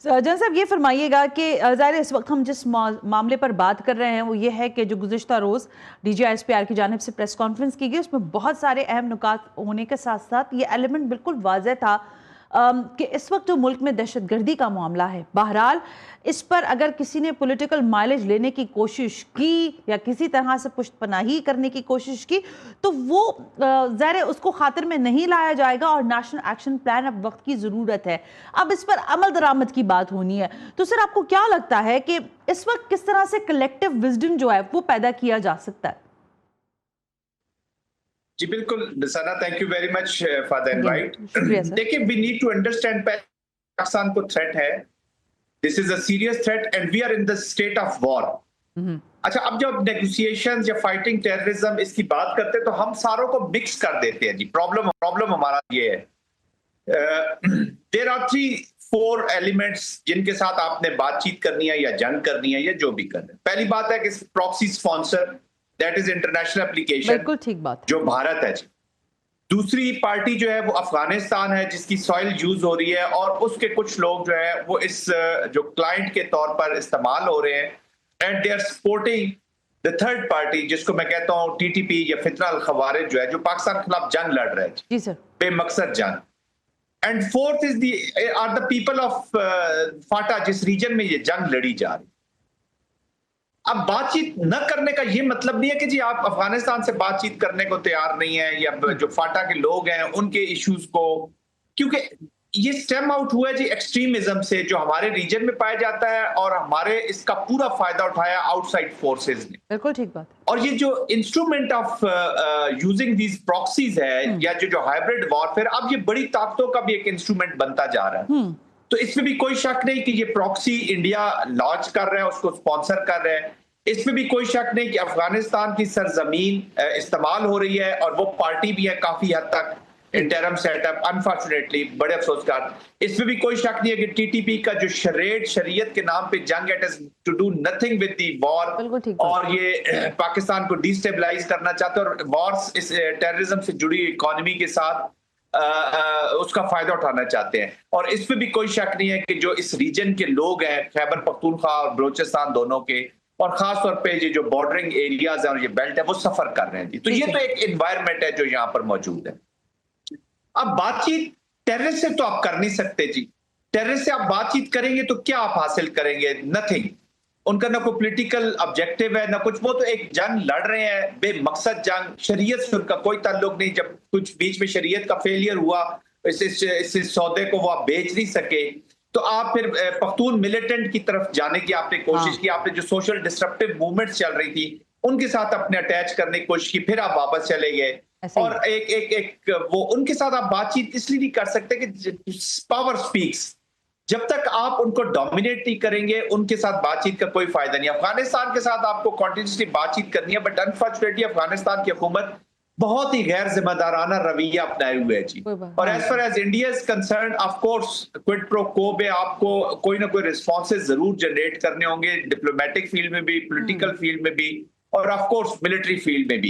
जन साहब ये फरमाइएगा कि ज़ाहिर इस वक्त हम जिस मामले पर बात कर रहे हैं वो ये है कि जो गुज़िश्ता रोज़ DGISPR की जानिब से प्रेस कॉन्फ्रेंस की गई उसमें बहुत सारे अहम नुकात होने के साथ साथ ये एलिमेंट बिल्कुल वाज़ेह था कि इस वक्त जो मुल्क में दहशतगर्दी का मामला है, बहरहाल इस पर अगर किसी ने पॉलिटिकल माइलेज लेने की कोशिश की या किसी तरह से पुष्टपनाही करने की कोशिश की तो वो ज़ाहिर उसको खातिर में नहीं लाया जाएगा और नेशनल एक्शन प्लान अब वक्त की ज़रूरत है। अब इस पर अमल दरामद की बात होनी है। तो सर आपको क्या लगता है कि इस वक्त किस तरह से कलेक्टिव विजडम जो है वो पैदा किया जा सकता है? जी बिल्कुल Sana, thank you very much for the invite. देखिए, we need to understand Pakistan को थ्रेट है, this is a serious threat and we are in the state of war. अच्छा, अब जब नेगोशिएशंस या फाइटिंग टेररिज्म इसकी बात करते हैं तो हम सारों को मिक्स कर देते हैं जी। प्रॉब्लम हमारा ये है, देयर आर 3-4 एलिमेंट्स जिनके साथ आपने बातचीत करनी है या जंग करनी है या जो भी करना है। पहली बात है कि proxy sponsor, that is international application, बिल्कुल ठीक बात, जो भारत है जी। दूसरी पार्टी जो है वो अफगानिस्तान है जिसकी सॉइल यूज हो रही है और उसके कुछ लोग जो है वो इस जो क्लाइंट के तौर पर इस्तेमाल हो रहे हैं and they are supporting the third party जिसको मैं कहता हूं TTP या फितना अल खवारिज जो है, जो पाकिस्तान के खिलाफ जंग लड़ रहे हैं जी सर, बेमकसद जंग। And fourth is the people of FATA, जिस रीजन में ये जंग लड़ी जा रही। अब बातचीत न करने का ये मतलब नहीं है कि जी आप अफगानिस्तान से बातचीत करने को तैयार नहीं है या जो फाटा के लोग हैं उनके इश्यूज को, क्योंकि ये स्टेम आउट हुआ है जी एक्सट्रीमिज्म से जो हमारे रीजन में पाया जाता है और हमारे इसका पूरा फायदा उठाया आउटसाइड फोर्सेस ने। बिल्कुल ठीक बात। और ये जो instrument of using these proxies है या जो हाइब्रिड वॉरफेयर, अब ये बड़ी ताकतों का भी एक इंस्ट्रूमेंट बनता जा रहा है। तो इसमें भी कोई शक नहीं कि ये प्रॉक्सी इंडिया लॉन्च कर रहा है, उसको स्पॉन्सर कर रहा है। इसमें भी कोई शक नहीं कि अफगानिस्तान की सरजमीन इस्तेमाल हो रही है और वो पार्टी भी है काफी हद तक इंटरम सेटअप, अनफॉर्चुनेटली, बड़े अफसोस का। इसमें भी कोई शक नहीं है कि TTP का जो शरीयत के नाम पे जंग, it is to do nothing with the war और ये पाकिस्तान को डिस्टेबलाइज करना चाहते हैं और वॉर्स इस टेररिज्म से जुड़ी इकोनॉमी के साथ उसका फायदा उठाना चाहते हैं। और इसमें भी कोई शक नहीं है कि जो इस रीजन के लोग हैं, खैबर पख्तूनख्वा और बलोचिस्तान दोनों के, और खास तौर पे ये जो बॉर्डरिंग एरियाज है और ये बेल्ट है, वो सफर कर रहे हैं। तो ये तो एक एनवायरनमेंट है जो यहाँ पर मौजूद है। अब बातचीत टेररिस्ट से तो आप कर नहीं सकते जी। टेररिस्ट से आप बातचीत करेंगे तो क्या आप हासिल करेंगे? नथिंग। उनका ना कोई पॉलिटिकल ऑब्जेक्टिव है ना कुछ, वो तो एक जंग लड़ रहे हैं, बेमकसद जंग, शरीयत से उनका कोई ताल्लुक नहीं। जब कुछ बीच में शरीयत का फेलियर हुआ, इस सौदे को वो आप बेच नहीं सके, तो आप फिर पख्तून मिलिटेंट की तरफ जाने की आपने कोशिश की। आपने जो सोशल डिस्ट्रप्टिव मूवमेंट्स चल रही थी उनके साथ अपने अटैच करने की कोशिश की, फिर आप वापस चले गए। और एक वो उनके साथ आप बातचीत इसलिए नहीं कर सकते कि पावर स्पीक्स। जब तक आप उनको डोमिनेट नहीं करेंगे उनके साथ बातचीत का कोई फायदा नहीं। अफगानिस्तान के साथ आपको कॉन्टिन्यूसली बातचीत करनी है, बट अनफॉर्चुनेटली अफगानिस्तान की हुकूमत बहुत ही गैर जिम्मेदाराना रवैया अपनाए हुए है जी। और as far as India is concerned, of course quid pro quo में आपको कोई ना कोई रिस्पॉन्सेज जरूर जनरेट करने होंगे, डिप्लोमेटिक फील्ड में भी, पॉलिटिकल फील्ड में भी और ऑफ कोर्स मिलिट्री फील्ड में भी।